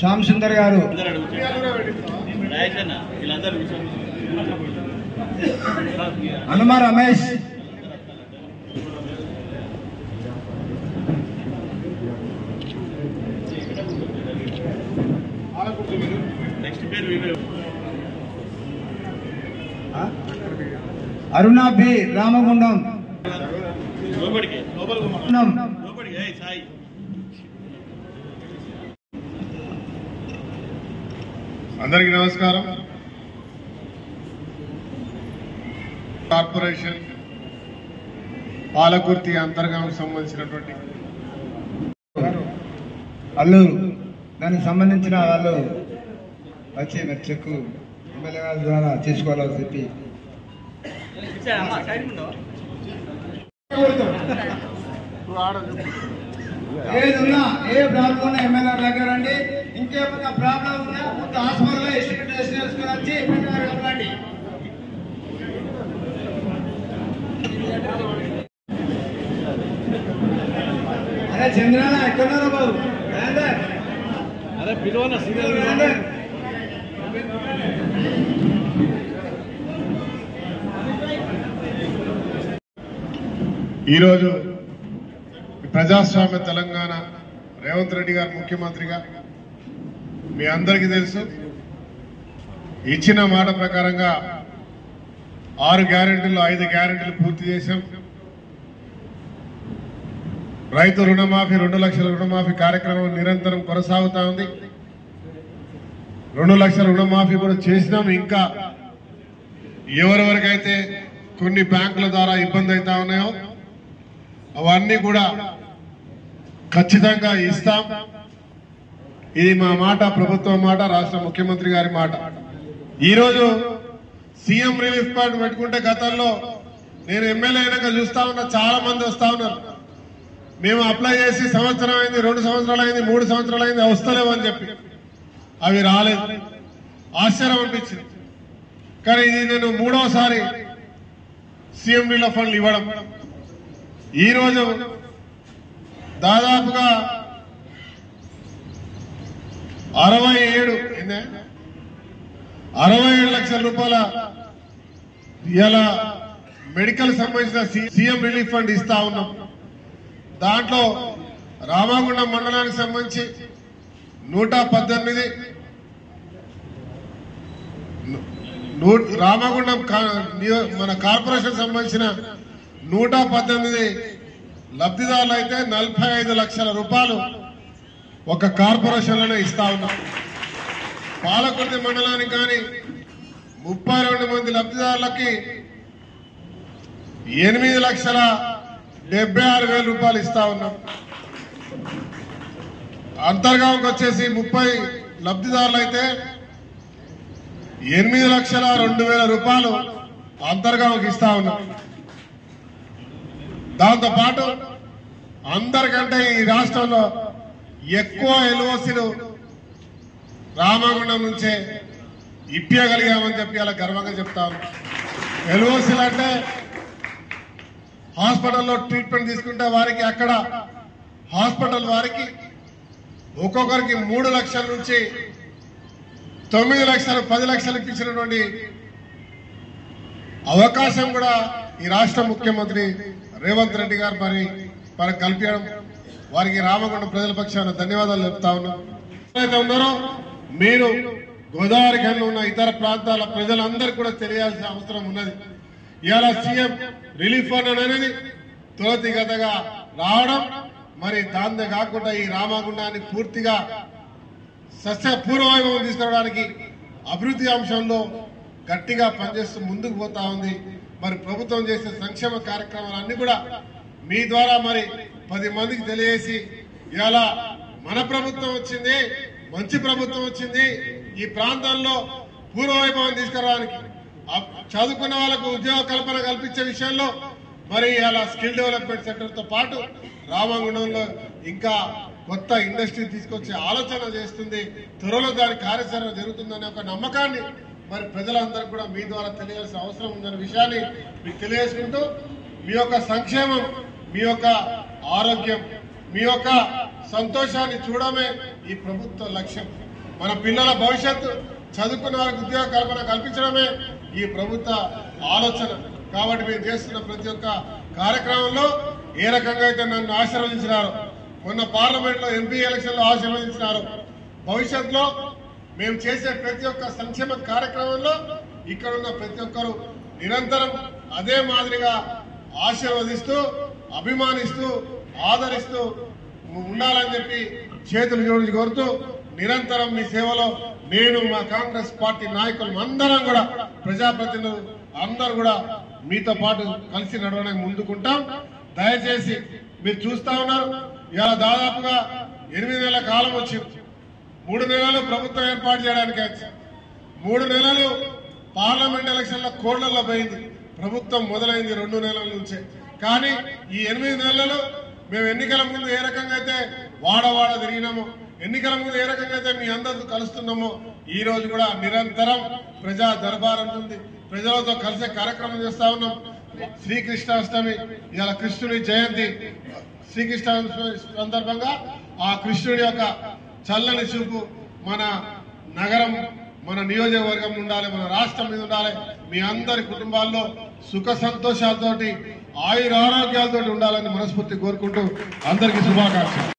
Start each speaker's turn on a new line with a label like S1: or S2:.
S1: శ్యామ్ సుందర్ గారు, హనుమ రమేష్, అరుణ బి రామగుండం,
S2: అందరికీ నమస్కారం. కార్పొరేషన్ పాలకుర్తి అంతర్గామకు సంబంధించినటువంటి
S1: అల్లూరు దానికి సంబంధించిన వాళ్ళు వచ్చి చెక్ ఎమ్మెల్యే గారి ద్వారా చేసుకోవాలని చెప్పి ఏదున్నా ఏ ప్రాబ్లం ఉన్నా ఎమ్మెల్యే దగ్గర రండి. ఇంకేమైనా ప్రాబ్లం ఉన్నా ముందు హాస్పిటల్లో ఎస్టిమేట్ చేసుకుని వచ్చి ఎమ్మెల్యే గారు రండి. అరే చంద్రాన ఎక్కడున్నారా బాబు? అరే పిలువనా సీరియల్.
S2: ఈరోజు ప్రజాస్వామ్య తెలంగాణ రేవంత్ రెడ్డి గారు ముఖ్యమంత్రిగా మీ అందరికీ తెలుసు, ఇచ్చిన మాట ప్రకారంగా 6 గ్యారెంటీలు 5 గ్యారెంటీలు పూర్తి చేశాం. రైతు రుణమాఫీ 2 లక్షల రుణమాఫీ కార్యక్రమం నిరంతరం కొనసాగుతా ఉంది. 2 లక్షల రుణమాఫీ కూడా చేసినాం. ఇంకా ఎవరెవరికైతే కొన్ని బ్యాంకుల ద్వారా ఇబ్బంది అవుతా ఉన్నాయో అవన్నీ కూడా ఖచ్చితంగా ఇస్తాం. ఇది మా మాట, ప్రభుత్వం మాట, రాష్ట్ర ముఖ్యమంత్రి గారి మాట. ఈరోజు సీఎం రిలీఫ్ ఫండ్ పెట్టుకుంటే గతంలో నేను ఎమ్మెల్యే అయినాక చూస్తా ఉన్నా, చాలా మంది వస్తా ఉన్నారు. మేము అప్లై చేసి సంవత్సరం అయింది, 2 సంవత్సరాలు అయింది, 3 సంవత్సరాలు అయింది, వస్తలేవు అని చెప్పి అవి రాలేదు. ఆశ్చర్యం అనిపించింది. కానీ ఇది నేను 3వసారి సీఎం రిలీఫ్ ఫండ్లు ఇవ్వడం. ఈరోజు దాదాపుగా 67 లక్షల రూపాయల ఇలా మెడికల్ సంబంధించిన సీఎం రిలీఫ్ ఫండ్ ఇస్తా ఉన్నాం. దాంట్లో రామగుండం మండలానికి సంబంధించి 118, రామగుండం మన కార్పొరేషన్ సంబంధించిన 118 లబ్ధిదారులు అయితే 45 లక్షల రూపాయలు ఒక కార్పొరేషన్లోనే ఇస్తా ఉన్నాం. పాలకుర్తి మండలానికి కానీ 32 మంది లబ్ధిదారులకి 8,76,000 రూపాయలు ఇస్తా ఉన్నాం. అంతర్గామకు వచ్చేసి 30 లబ్ధిదారులు అయితే 8,02,000 రూపాయలు అంతర్గామకు ఇస్తా ఉన్నాం. దాంతో పాటు అందరికంటే ఈ రాష్ట్రంలో ఎక్కువ ఎల్ఓసీలు రామగుండం నుంచే ఇప్పగలిగామని చెప్పి అలా గర్వంగా చెప్తా ఉన్నాం. ఎల్ఓసీలు అంటే హాస్పిటల్లో ట్రీట్మెంట్ తీసుకుంటే వారికి అక్కడ హాస్పిటల్ వారికి ఒక్కొక్కరికి 3 లక్షల నుంచి 9 లక్షలు 10 లక్షలు ఇప్పించినటువంటి అవకాశం కూడా ఈ రాష్ట్ర ముఖ్యమంత్రి రేవంత్ రెడ్డి గారు మరి కల్పించడం, వారికి రామగుండం ప్రజల పక్షాన ధన్యవాదాలు చెప్తా ఉన్నాం. ఎవరైతే ఉన్నారో మీరు గోదావరి ఖండంలో ఉన్న ఇతర ప్రాంతాల ప్రజలందరూ కూడా తెలియాల్సిన అవసరం ఉన్నది. ఇవాళ సీఎం రిలీఫ్ ఫండ్ అనేది త్వరితగతిగా రావడం, మరి దాంతో కాకుండా ఈ రామగుండాన్ని పూర్తిగా పూర్వవైభవం తీసుకురావడానికి అభివృద్ధి అంశంలో గట్టిగా పనిచేస్తూ ముందుకు పోతా ఉంది. మరి ప్రభుత్వం చేసే సంక్షేమ కార్యక్రమాలన్నీ కూడా మీ ద్వారా మరి 10 మందికి తెలియజేసి ఇవాళ మన ప్రభుత్వం వచ్చింది, మంచి ప్రభుత్వం వచ్చింది, ఈ ప్రాంతాల్లో పూర్వవైభవం తీసుకురావడానికి చదువుకున్న వాళ్ళకు ఉద్యోగ కల్పన కల్పించే విషయంలో మరి ఇలా స్కిల్ డెవలప్మెంట్ సెంటర్ తో పాటు రామగుండంలో ఇంకా కొత్త ఇండస్ట్రీ తీసుకొచ్చే ఆలోచన చేస్తుంది. త్వరలో దాని కార్యాచరణ జరుగుతుందనే ఒక నమ్మకాన్ని మరి ప్రజలందరూ కూడా మీ ద్వారా తెలియాల్సిన అవసరం ఉందనే విషయాన్ని మీకు తెలియజేసుకుంటూ, మీ యొక్క సంక్షేమం, మీ యొక్క ఆరోగ్యం, మీ యొక్క సంతోషాన్ని చూడమే ఈ ప్రభుత్వ లక్ష్యం. మన పిల్లల భవిష్యత్తు చదువుకున్న వారికి ఉద్యోగ కల్పన కల్పించడమే ఈ ప్రభుత్వ ఆలోచన. కాబట్టి మేము చేస్తున్న ప్రతి ఒక్క కార్యక్రమంలో ఏ రకంగా అయితే నన్ను ఆశీర్వదించినారో, మొన్న పార్లమెంట్ లో ఎంపీ ఎలక్షన్ లో ఆశీర్వదించినారు, భవిష్యత్తులో మేము చేసే ప్రతి ఒక్క సంక్షేమ కార్యక్రమంలో ఇక్కడ ఉన్న ప్రతి ఒక్కరు నిరంతరం అదే మాదిరిగా ఆశీర్వదిస్తూ, అభిమానిస్తూ, ఆదరిస్తూ ఉండాలని చెప్పి చేతులు జోడించి కోరుతూ, నిరంతరం మీ సేవలో నేను, మా కాంగ్రెస్ పార్టీ నాయకులు అందరం కూడా, ప్రజాప్రతినిధులు అందరూ కూడా మీతో పాటు కలిసి నడవడానికి ముందుకుంటాం. దయచేసి మీరు చూస్తా ఉన్నారు, ఇలా దాదాపుగా 8 నెలల కాలం వచ్చింది. 3 నెలలు ప్రభుత్వం ఏర్పాటు చేయడానికి, 3 నెలలు పార్లమెంట్ ఎలక్షన్ల కోడ్లలో పోయింది. ప్రభుత్వం మొదలైంది 2 నెలల నుంచే. కానీ ఈ 8 నెలలు మేము ఎన్నికల ముందు ఏ రకంగా అయితే వాడవాడ తిరిగినామో, ఎన్నికల ముందు ఏ రకంగా అయితే మీ అందరితో కలుస్తున్నామో, ఈ రోజు కూడా నిరంతరం ప్రజా దర్బార్ ఉంటుంది, ప్రజలతో కలిసే కార్యక్రమం చేస్తా ఉన్నాం. శ్రీకృష్ణాష్టమి, ఇలా కృష్ణుడి జయంతి, శ్రీకృష్ణాష్టమి సందర్భంగా ఆ కృష్ణుడి యొక్క చల్లని చూపు మన నగరం, మన నియోజకవర్గం ఉండాలి, మన రాష్ట్రం మీద ఉండాలి. మీ అందరి కుటుంబాల్లో సుఖ సంతోషాలతోటి, ఆయురారోగ్యాలతోటి ఉండాలని మనస్ఫూర్తి కోరుకుంటూ అందరికీ శుభాకాంక్షలు.